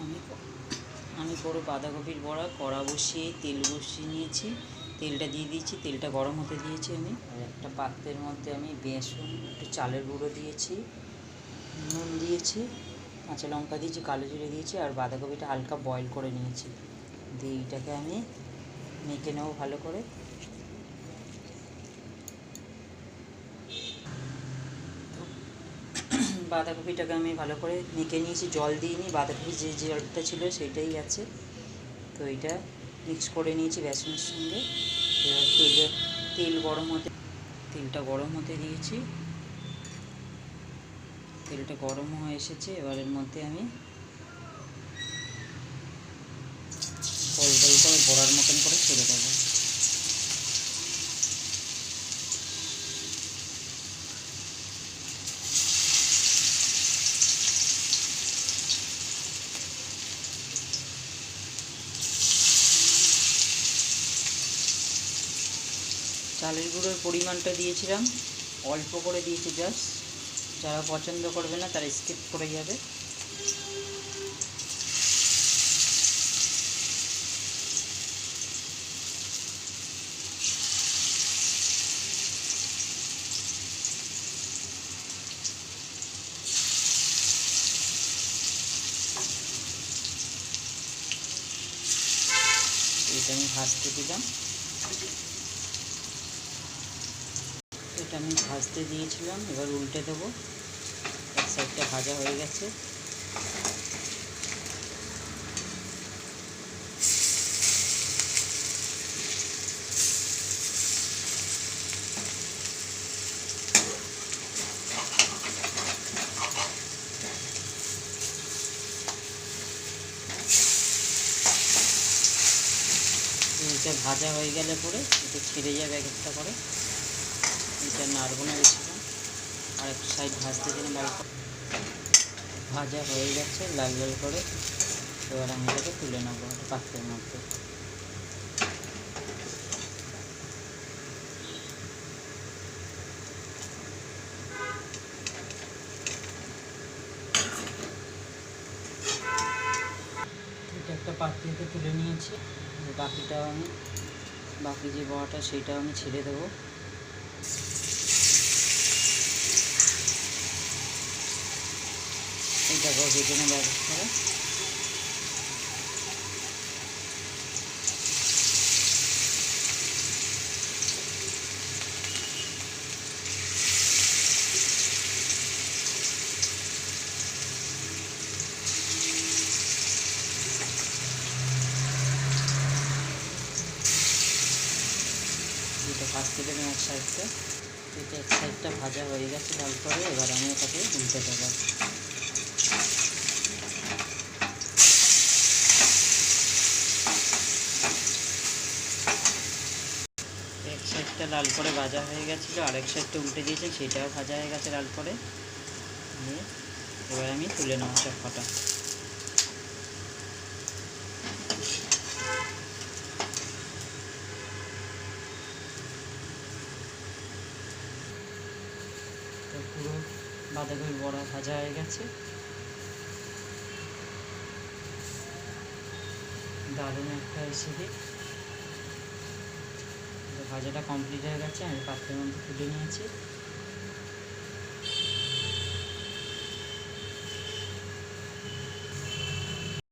আমি আমি করব বাঁধাকপির বড়া। কড়া বসিয়ে তেল বসিয়ে নিয়েছি, তেলটা দিয়ে দিয়েছি, তেলটা গরম হতে দিয়েছি আমি। আর একটা পাত্রের মধ্যে আমি বেসন, একটু চালের গুঁড়ো দিয়েছি, নুন দিয়েছি, কাঁচা লঙ্কা দিয়েছি, কালো জিরে দিয়েছি, আর বাঁধাকপিটা হালকা বয়েল করে নিয়েছি। দিয়ে এইটাকে আমি মেখে নেবো ভালো করে। বাঁধাকপিটাকে আমি ভালো করে মেখে নিয়েছি, জল দিইনি, বাঁধাকপি যে জলটা ছিল সেটাই আছে। তো এটা মিক্স করে নিয়েছি বেসনের সঙ্গে। এবার তেলটা গরম হতে দিয়েছি, তেলটা গরম হয়ে এসেছে। এবার এর মধ্যে আমি গোল গোল করে বড়ার মতন করে ছেড়ে দেবো। চালের গুঁড়োর পরিমাণটা দিয়েছিলাম অল্প করে দিয়েছি, জাস্ট। যারা পছন্দ করবে না তারা স্কিপ করে যাবে। এটা আমি ভাজতে দিলাম, এটা আমি ভাজতে দিয়েছিলাম। এবার উল্টে দেবো। এক সাইডটা ভাজা হয়ে গেছে। এটা ভাজা হয়ে গেলে পরে এটা ছেড়ে যাবে এক একটা করে। এটা নাড়বো না বেশিক্ষণ। আর এক সাইড ভাজতে দিলাম, ভাজা হয়ে গেছে লাল লাল করে। এবার আমি এটাকে তুলে নেবো একটা পাত্রের মধ্যে। এটা একটা পাত্রেতে তুলে নিয়েছি। বাকি যে বড়াটা সেটাও আমি ছেড়ে দেবো। এটাকেও ভেজে নেবো এক করে। এটা ভাজতে দেবেন এক সাইডটা। এটা এক সাইডটা ভাজা হয়ে গেছে লাল করে। এবার আমি এটাকে উল্টে দেবো। এক সাইডটা লাল করে ভাজা হয়ে গেছিলো, আরেক সাইডটা উল্টে দিয়েছি, সেটাও ভাজা হয়ে গেছে লাল করে। এবার আমি তুলে নেবো সব কটা। তো পুরো বাঁধাকপির বড়া ভাজা হয়ে গেছে। দারুণ একটা রেসিপি। ভাজাটা কমপ্লিট হয়ে গেছে, আমি পাত্রের মধ্যে তুলে নিয়েছি।